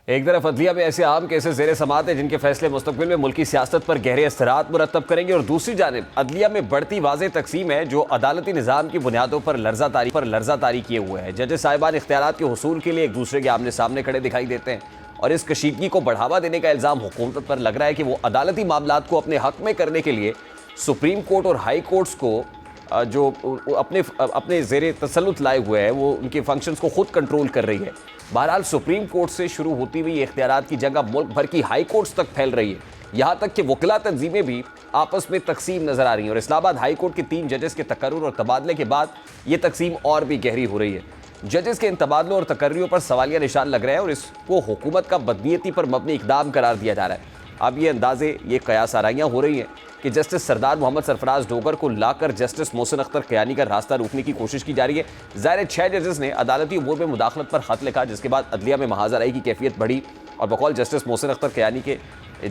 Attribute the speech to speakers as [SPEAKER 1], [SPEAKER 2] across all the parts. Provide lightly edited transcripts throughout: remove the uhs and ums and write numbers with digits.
[SPEAKER 1] ایک طرف عدلیہ میں ایسے عام کیسز زیر سماعت ہیں جن کے فیصلے مستقبل میں ملکی سیاست پر گہرے اثرات مرتب کریں گے، اور دوسری جانب عدلیہ میں بڑھتی واضح تقسیم ہے جو عدالتی نظام کی بنیادوں پر لرزہ طاری کیے ہوئے ہیں۔ ججز صاحبان اختیارات کے حصول کے لیے ایک دوسرے کے آمنے سامنے کھڑے دکھائی دیتے ہیں، اور اس کشیدگی کو بڑھاوا دینے کا الزام حکومت پر لگ رہا ہے کہ وہ عدالتی معاملات کو اپنے حق میں کرنے کے لیے سپریم کورٹ اور ہائی کورٹس کو جو اپنے زیر تسلط لائے ہوئے ہیں وہ ان کے فنکشنز کو خود کنٹرول کر رہی ہے۔ بہرحال سپریم کورٹ سے شروع ہوتی ہوئی یہ اختیارات کی جنگ اب ملک بھر کی ہائی کورٹس تک پھیل رہی ہے، یہاں تک کہ وکلا تنظیمیں بھی آپس میں تقسیم نظر آ رہی ہیں، اور اسلام آباد ہائی کورٹ کے 3 ججز کے تقرر اور تبادلے کے بعد یہ تقسیم اور بھی گہری ہو رہی ہے۔ ججز کے ان تبادلوں اور تقرریوں پر سوالیہ نشان لگ رہے ہیں، اور اس کو حکومت کا بدنیتی پر مبنی اقدام قرار دیا جا رہا ہے۔ اب یہ اندازے، یہ قیاس آرائیاں ہو رہی ہیں کہ جسٹس سردار محمد سرفراز ڈوگر کو لا کر جسٹس محسن اختر کیانی کا راستہ روکنے کی کوشش کی جا رہی ہے۔ ظاہر 6 ججز نے عدالتی امور میں مداخلت پر خط لکھا، جس کے بعد عدلیہ میں محاذ آرائی کی کیفیت بڑھی، اور بقول جسٹس محسن اختر کیانی کے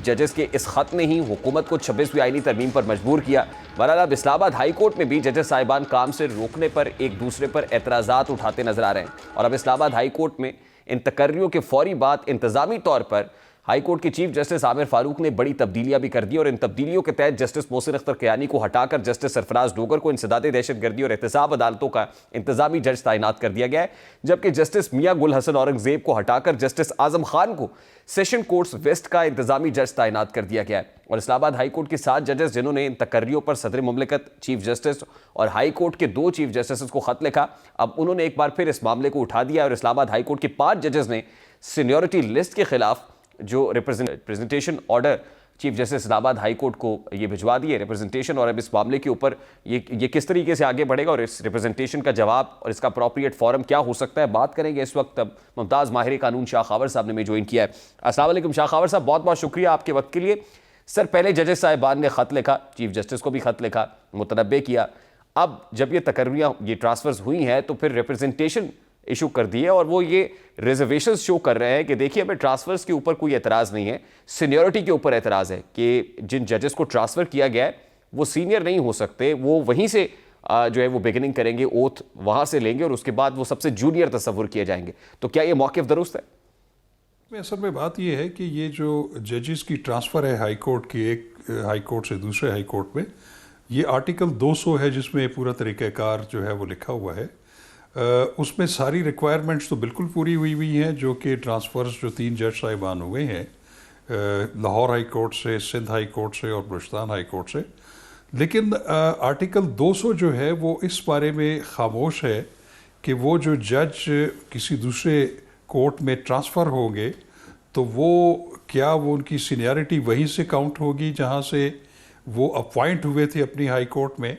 [SPEAKER 1] ججز کے اس خط نے ہی حکومت کو 26ویں آئینی ترمیم پر مجبور کیا۔ بہرحال اب اسلام آباد ہائی کورٹ میں بھی ججز صاحبان کام سے روکنے پر ایک دوسرے پر اعتراضات اٹھاتے نظر آ رہے ہیں، اور اب اسلام آباد ہائی کورٹ میں ان تقرریوں کے فوری بعد انتظامی طور پر ہائی کورٹ کے چیف جسٹس عامر فاروق نے بڑی تبدیلیاں بھی کر دی، اور ان تبدیلیوں کے تحت جسٹس محسن اختر کیانی کو ہٹا کر جسٹس سرفراز ڈوگر کو انسداد دہشت گردی اور احتساب عدالتوں کا انتظامی جج تعینات کر دیا گیا ہے، جبکہ جسٹس میاں گل حسن اورنگزیب کو ہٹا کر جسٹس اعظم خان کو سیشن کورٹس ویسٹ کا انتظامی جج تعینات کر دیا گیا ہے۔ اور اسلام آباد ہائی کورٹ کے 7 ججز جنہوں نے ان تقرریوں پر صدر مملکت، چیف جسٹس اور ہائی کورٹ کے 2 چیف جسٹس کو خط لکھا، اب انہوں نے ایک بار پھر اس معاملے کو اٹھا دیا، اور اسلام آباد ہائی کورٹ کے 5 ججز نے سینیورٹی لسٹ کے خلاف جو ریپرزنٹیشن آرڈر چیف جسٹس اسلام آباد ہائی کورٹ کو یہ بھجوا دیے ریپرزنٹیشن، اور اب اس معاملے کے اوپر یہ کس طریقے سے آگے بڑھے گا اور اس ریپرزنٹیشن کا جواب اور اس کا اپروپریٹ فورم کیا ہو سکتا ہے، بات کریں گے۔ اس وقت ممتاز ماہر قانون شاہ خاور صاحب نے میں جوائن کیا ہے۔ السلام علیکم شاہ خاور صاحب، بہت بہت شکریہ آپ کے وقت کے لیے۔ سر، پہلے ججز صاحبان نے خط لکھا، چیف جسٹس کو بھی خط لکھا، متنبع کیا، اب جب یہ تقرریاں یہ ٹرانسفرز ہوئی ہیں تو پھر ریپرزنٹیشن ایشو کر دی ہے، اور وہ یہ ریزرویشنز شو کر رہے ہیں کہ دیکھیے ہمیں ٹرانسفرز کے اوپر کوئی اعتراض نہیں ہے، سینیورٹی کے اوپر اعتراض ہے کہ جن ججز کو ٹرانسفر کیا گیا ہے وہ سینئر نہیں ہو سکتے، وہ وہیں سے جو ہے وہ بگننگ کریں گے، اوتھ وہاں سے لیں گے، اور اس کے بعد وہ سب سے جونیئر تصور کیے جائیں گے، تو کیا یہ موقف درست ہے؟
[SPEAKER 2] اصل میں بات یہ ہے کہ یہ جو ججز کی ٹرانسفر ہے ہائی کورٹ کی ایک ہائی کورٹ سے دوسرے ہائی کورٹ میں، یہ آرٹیکل 200 ہے جس میں پورا طریقہ کار جو ہے وہ لکھا ہوا ہے۔ اس میں ساری ریکوائرمنٹس تو بالکل پوری ہوئی ہیں، جو کہ ٹرانسفرز جو 3 جج صاحبان ہوئے ہیں لاہور ہائی کورٹ سے، سندھ ہائی کورٹ سے اور بلوچستان ہائی کورٹ سے، لیکن آرٹیکل 200 جو ہے وہ اس بارے میں خاموش ہے کہ وہ جو جج کسی دوسرے کورٹ میں ٹرانسفر ہوں گے تو کیا وہ ان کی سینیارٹی وہیں سے کاؤنٹ ہوگی جہاں سے وہ اپوائنٹ ہوئے تھے اپنی ہائی کورٹ میں،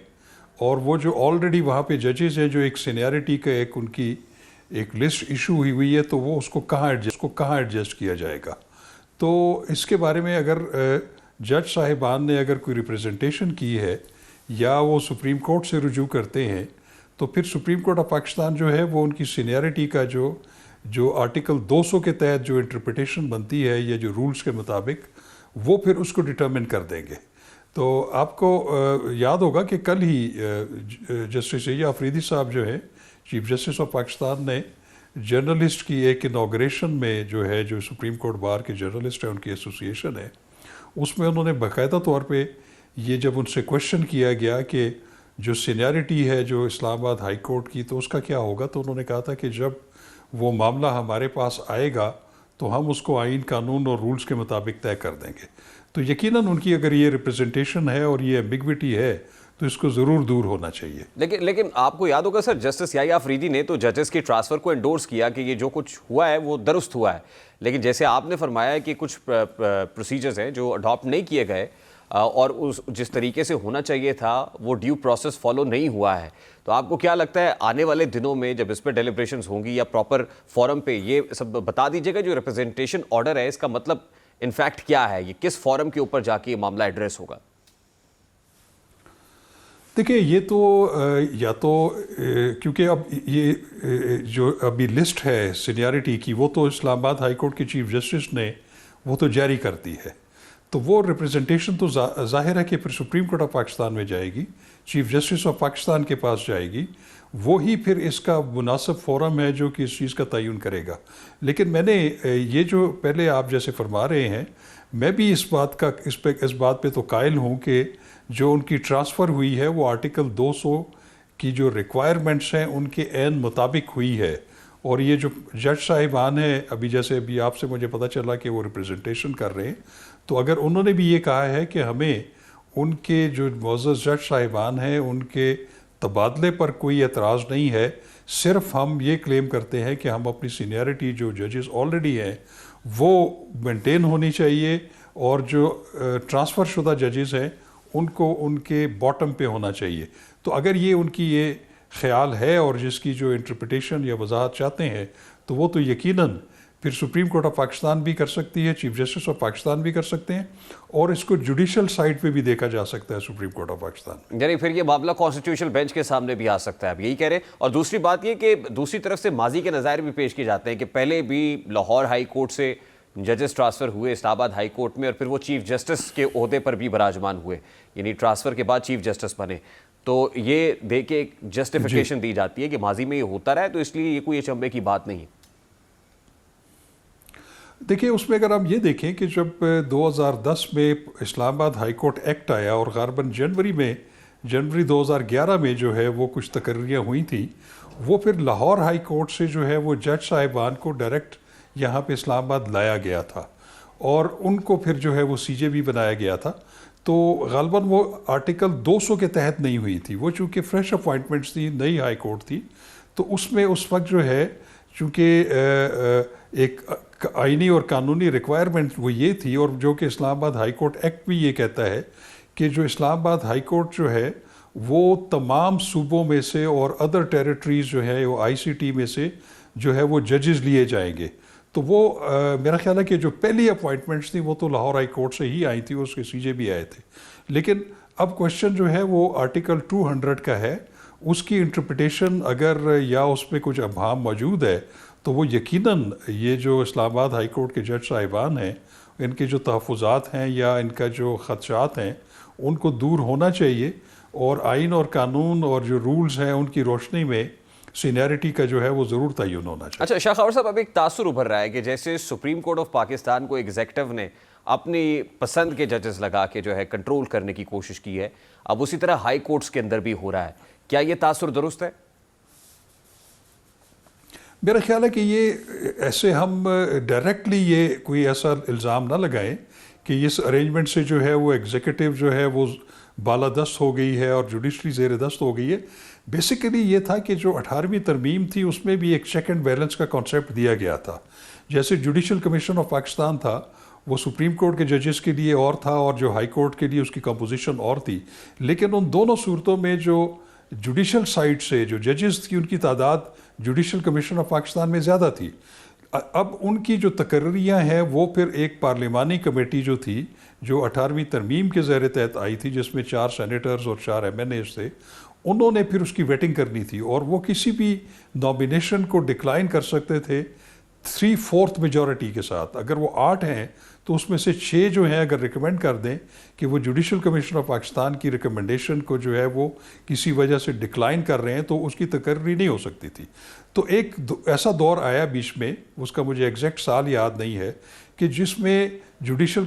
[SPEAKER 2] اور وہ جو آلریڈی وہاں پہ ججز ہیں جو ایک سینیارٹی کا ایک ان کی ایک لسٹ ایشو ہوئی ہے، تو وہ اس کو کہاں ایڈجسٹ کیا جائے گا۔ تو اس کے بارے میں اگر جج صاحبان نے اگر کوئی ریپرزنٹیشن کی ہے یا وہ سپریم کورٹ سے رجوع کرتے ہیں، تو پھر سپریم کورٹ آف پاکستان جو ہے وہ ان کی سینیارٹی کا جو آرٹیکل 200 کے تحت جو انٹرپریٹیشن بنتی ہے یا جو رولز کے مطابق، وہ پھر اس کو ڈٹرمن کر دیں گے۔ تو آپ کو یاد ہوگا کہ کل ہی جسٹس سیاح آفریدی صاحب جو ہیں چیف جسٹس آف پاکستان نے جرنلسٹ کی ایک انوگریشن میں جو سپریم کورٹ بار کے جرنلسٹ ہیں ان کی ایسوسیشن ہے، اس میں انہوں نے باقاعدہ طور پہ یہ جب ان سے کوشچن کیا گیا کہ جو سینیارٹی ہے جو اسلام آباد ہائی کورٹ کی تو اس کا کیا ہوگا، تو انہوں نے کہا تھا کہ جب وہ معاملہ ہمارے پاس آئے گا تو ہم اس کو آئین، قانون اور رولز کے مطابق طے کر دیں گے۔ تو یقیناً ان کی اگر یہ ریپرزنٹیشن ہے اور یہ ایمبیگوٹی ہے تو اس کو ضرور دور ہونا چاہیے۔
[SPEAKER 1] لیکن آپ کو یاد ہوگا سر، جسٹس یحییٰ آفریدی نے تو ججز کے ٹرانسفر کو انڈورس کیا کہ یہ جو کچھ ہوا ہے وہ درست ہوا ہے، لیکن جیسے آپ نے فرمایا کہ کچھ پروسیجرز ہیں جو اڈاپٹ نہیں کیے گئے، اور جس طریقے سے ہونا چاہیے تھا وہ ڈیو پروسیس فالو نہیں ہوا ہے، تو آپ کو کیا لگتا ہے آنے والے دنوں میں جب اس پہ ڈیلیبریشنز ہوں گی یا پراپر فورم پہ یہ سب بتا دیجیے گا جو ریپرزنٹیشن آرڈر ہے اس کا مطلب انفیکٹ کیا ہے، یہ کس فورم کے اوپر جا کے یہ معاملہ ایڈریس ہوگا؟
[SPEAKER 2] دیکھیں یہ تو یا تو کیونکہ اب یہ جو ابھی لسٹ ہے سینیارٹی کی وہ تو اسلام آباد ہائی کورٹ کے چیف جسٹس نے وہ تو جاری کر دی ہے، تو وہ ریپرزنٹیشن تو ظاہر ہے کہ پھر سپریم کورٹ آف پاکستان میں جائے گی، چیف جسٹس آف پاکستان کے پاس جائے گی، وہی پھر اس کا مناسب فورم ہے جو کہ اس چیز کا تعین کرے گا. لیکن میں نے یہ جو پہلے آپ جیسے فرما رہے ہیں، میں بھی اس بات پہ تو قائل ہوں کہ جو ان کی ٹرانسفر ہوئی ہے وہ آرٹیکل 200 کی جو ریکوائرمنٹس ہیں ان کے عین مطابق ہوئی ہے. اور یہ جو جج صاحبان ہیں، ابھی آپ سے مجھے پتہ چلا کہ وہ ریپریزنٹیشن کر رہے ہیں، تو اگر انہوں نے بھی یہ کہا ہے کہ ہمیں ان کے جو معزز جج صاحبان ہیں ان کے تبادلے پر کوئی اعتراض نہیں ہے، صرف ہم یہ کلیم کرتے ہیں کہ ہم اپنی سینیئرٹی جو ججز آلریڈی ہیں وہ مینٹین ہونی چاہیے، اور جو ٹرانسفر شدہ ججز ہیں ان کو ان کے باٹم پہ ہونا چاہیے. تو اگر یہ ان کی یہ خیال ہے اور جس کی جو انٹرپریٹیشن یا وضاحت چاہتے ہیں، تو وہ تو یقیناً پھر سپریم کورٹ آف پاکستان بھی کر سکتی ہے، چیف جسٹس آف پاکستان بھی کر سکتے ہیں، اور اس کو جوڈیشل سائٹ پہ بھی دیکھا جا سکتا ہے سپریم کورٹ آف پاکستان.
[SPEAKER 1] یعنی پھر یہ معاملہ کانسٹیٹیوشنل بینچ کے سامنے بھی آ سکتا ہے، آپ یہی کہہ رہے ہیں. اور دوسری بات یہ کہ دوسری طرف سے ماضی کے نظائر بھی پیش کیے جاتے ہیں کہ پہلے بھی لاہور ہائی کورٹ سے ججز ٹرانسفر ہوئے اسلام آباد ہائی کورٹ میں، اور پھر وہ چیف جسٹس کے عہدے پر بھی براجمان ہوئے، یعنی ٹرانسفر کے بعد چیف جسٹس بنے. تو یہ دیکھ کے ایک جسٹیفیکیشن دی جاتی ہے کہ ماضی میں یہ ہوتا رہا ہے، تو اس لیے یہ کوئی اچنبے کی بات نہیں.
[SPEAKER 2] دیکھیں اس میں اگر آپ یہ دیکھیں کہ جب 2010 میں اسلام آباد ہائی کورٹ ایکٹ آیا اور غالباً جنوری 2011 میں جو ہے وہ کچھ تقرریاں ہوئی تھیں، وہ پھر لاہور ہائی کورٹ سے جو ہے وہ جج صاحبان کو ڈائریکٹ یہاں پہ اسلام آباد لایا گیا تھا، اور ان کو پھر جو ہے وہ سی جے بھی بنایا گیا تھا. تو غالباً وہ آرٹیکل 200 کے تحت نہیں ہوئی تھی، وہ چونکہ فریش اپوائنٹمنٹس تھی، نئی ہائی کورٹ تھی، تو اس میں اس وقت جو ہے چونکہ ایک آئینی اور قانونی ریکوائرمنٹ وہ یہ تھی، اور جو کہ اسلام آباد ہائی کورٹ ایکٹ بھی یہ کہتا ہے کہ جو اسلام آباد ہائی کورٹ جو ہے وہ تمام صوبوں میں سے اور ادر ٹیریٹریز جو ہے وہ آئی سی ٹی میں سے جو ہے وہ ججز لیے جائیں گے. تو وہ میرا خیال ہے کہ جو پہلی اپوائنٹمنٹس تھیں وہ تو لاہور ہائی کورٹ سے ہی آئی تھی، اس کے سی جے بھی آئے تھے. لیکن اب کوشچن جو ہے وہ آرٹیکل 200 کا ہے، اس کی انٹرپریٹیشن اگر یا اس پہ کچھ ابہام موجود ہے تو وہ یقیناً یہ جو اسلام آباد ہائی کورٹ کے جج صاحبان ہیں ان کے جو تحفظات ہیں یا ان کا جو خدشات ہیں ان کو دور ہونا چاہیے، اور آئین اور قانون اور جو رولز ہیں ان کی روشنی میں سینیرٹی کا جو ہے وہ ضرور تعین ہونا چاہیے.
[SPEAKER 1] اچھا شاہ خاور صاحب، اب ایک تاثر ابھر رہا ہے کہ جیسے سپریم کورٹ آف پاکستان کو ایگزیکٹو نے اپنی پسند کے ججز لگا کے جو ہے کنٹرول کرنے کی کوشش کی ہے، اب اسی طرح ہائی کورٹس کے اندر بھی ہو رہا ہے. کیا یہ تاثر درست ہے؟
[SPEAKER 2] میرا خیال ہے کہ یہ ایسے ہم ڈائریکٹلی یہ کوئی ایسا الزام نہ لگائیں کہ اس ارینجمنٹ سے جو ہے وہ ایگزیکٹو جو ہے وہ بالادست ہو گئی ہے اور جوڈیشری زیر دست ہو گئی ہے. بیسیکلی یہ تھا کہ جو 18ویں ترمیم تھی اس میں بھی ایک چیک اینڈ بیلنس کا کانسیپٹ دیا گیا تھا. جیسے جوڈیشل کمیشن آف پاکستان تھا وہ سپریم کورٹ کے ججز کے لیے اور تھا، اور جو ہائی کورٹ کے لیے اس کی کمپوزیشن اور تھی. لیکن ان دونوں صورتوں میں جو جوڈیشل سائٹ سے جو ججز تھی ان کی تعداد جوڈیشل کمیشن آف پاکستان میں زیادہ تھی. اب ان کی جو تقرریاں ہیں وہ پھر ایک پارلیمانی کمیٹی جو تھی جو 18ویں ترمیم کے زیر تحت آئی تھی، جس میں 4 سینیٹرز اور 4 ایم این ایز تھے، انہوں نے پھر اس کی ویٹنگ کرنی تھی، اور وہ کسی بھی نامینیشن کو ڈکلائن کر سکتے تھے 3/4 میجورٹی کے ساتھ. اگر وہ 8 ہیں تو اس میں سے 6 جو ہیں اگر ریکمینڈ کر دیں کہ وہ جوڈیشل کمیشن آف پاکستان کی ریکمنڈیشن کو جو ہے وہ کسی وجہ سے ڈکلائن کر رہے ہیں تو اس کی تقرری نہیں ہو سکتی تھی. تو ایک ایسا دور آیا بیچ میں، اس کا مجھے ایگزیکٹ سال یاد نہیں ہے، کہ جس میں جوڈیشل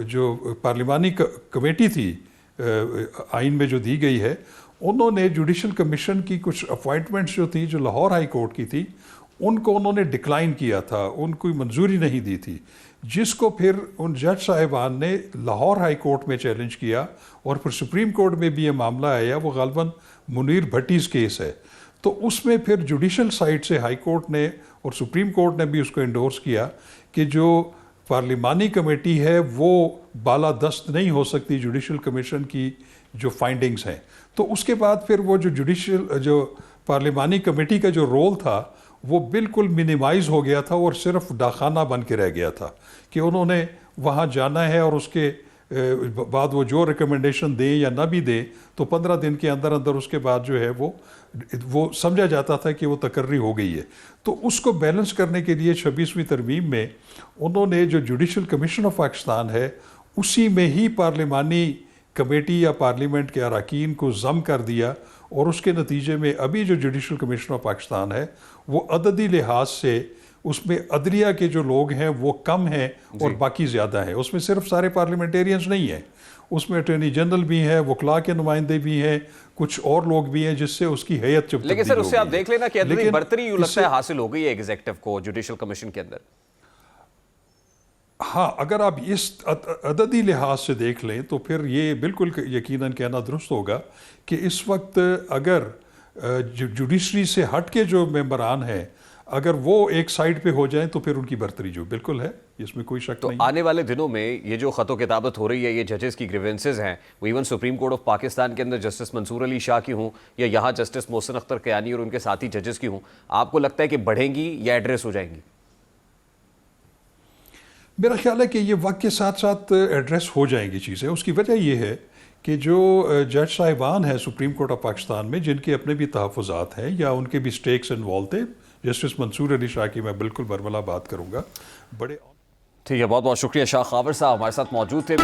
[SPEAKER 2] جو پارلیمانی کمیٹی تھی آئین میں جو دی گئی ہے، انہوں نے جوڈیشل کمیشن کی کچھ اپوائنٹمنٹس جو تھی جو لاہور ہائی کورٹ کی تھی ان کو انہوں نے ڈکلائن کیا تھا، ان کو منظوری نہیں دی تھی، جس کو پھر ان جج صاحبان نے لاہور ہائی کورٹ میں چیلنج کیا، اور پھر سپریم کورٹ میں بھی یہ معاملہ آیا. وہ غالباً منیر بھٹیز کیس ہے. تو اس میں پھر جوڈیشل سائٹ سے ہائی کورٹ نے اور سپریم کورٹ نے بھی اس کو انڈورس کیا کہ جو پارلیمانی کمیٹی ہے وہ بالادست نہیں ہو سکتی جوڈیشل کمیشن کی جو فائنڈنگز ہیں. تو اس کے بعد پھر وہ جو پارلیمانی کمیٹی کا جو رول تھا وہ بالکل منیمائز ہو گیا تھا، اور صرف ڈاکخانہ بن کے رہ گیا تھا کہ انہوں نے وہاں جانا ہے اور اس کے بعد وہ جو ریکمنڈیشن دیں یا نہ بھی دیں تو 15 دن کے اندر اندر اس کے بعد جو ہے وہ سمجھا جاتا تھا کہ وہ تقرری ہو گئی ہے. تو اس کو بیلنس کرنے کے لیے 26ویں ترمیم میں انہوں نے جو جوڈیشل کمیشن آف پاکستان ہے اسی میں ہی پارلیمانی کمیٹی یا پارلیمنٹ کے اراکین کو ضم کر دیا، اور اس کے نتیجے میں ابھی جو جوڈیشل کمیشن آف پاکستان ہے وہ عددی لحاظ سے اس میں عدلیہ کے جو لوگ ہیں وہ کم ہیں اور باقی زیادہ ہیں. اس میں صرف سارے پارلیمنٹیرینز نہیں ہیں, اس میں اٹارنی جنرل بھی ہیں, وکلاء کے نمائندے بھی ہیں, کچھ اور لوگ بھی ہیں جس سے اس کی حیت جب
[SPEAKER 1] لیکن سر اس سے آپ دیکھ لینا کہ عددی برتری یوں لگتا ہے حاصل ہو گئی ہے ایگزیکٹو کو جوڈیشل کمیشن کے اندر.
[SPEAKER 2] ہاں, اگر آپ اس عددی لحاظ سے دیکھ لیں تو پھر یہ بالکل یقیناً کہنا درست ہوگا کہ اس وقت اگر جوڈیشری سے ہٹ کے جو ممبران ہیں اگر وہ ایک سائیڈ پہ ہو جائیں تو پھر ان کی برتری جو بالکل ہے, اس میں کوئی شک نہیں.
[SPEAKER 1] تو آنے والے دنوں میں یہ جو خط و کتابت ہو رہی ہے, یہ ججز کی گریونسز ہیں, وہ even supreme court of Pakistan کے اندر جسٹس منصور علی شاہ کی ہوں یا یہاں جسٹس محسن اختر کیانی اور ان کے ساتھی ججز کی ہوں, آپ کو لگتا ہے کہ بڑھیں گی یا ایڈریس ہو جائیں گی؟
[SPEAKER 2] میرا خیال ہے کہ یہ وقت کے ساتھ ساتھ ایڈریس ہو جائیں گی چیزیں. اس کی وجہ یہ ہے کہ جو جج صاحبان ہیں سپریم کورٹ آف پاکستان میں جن کے اپنے بھی تحفظات ہیں یا ان کے بھی سٹیکس انوالو تھے, جسٹس منصور علی شاہ کی میں بالکل برملا بات کروں گا, بڑے
[SPEAKER 1] ٹھیک ہے, بہت بہت شکریہ. شاہ خاور صاحب ہمارے ساتھ موجود تھے.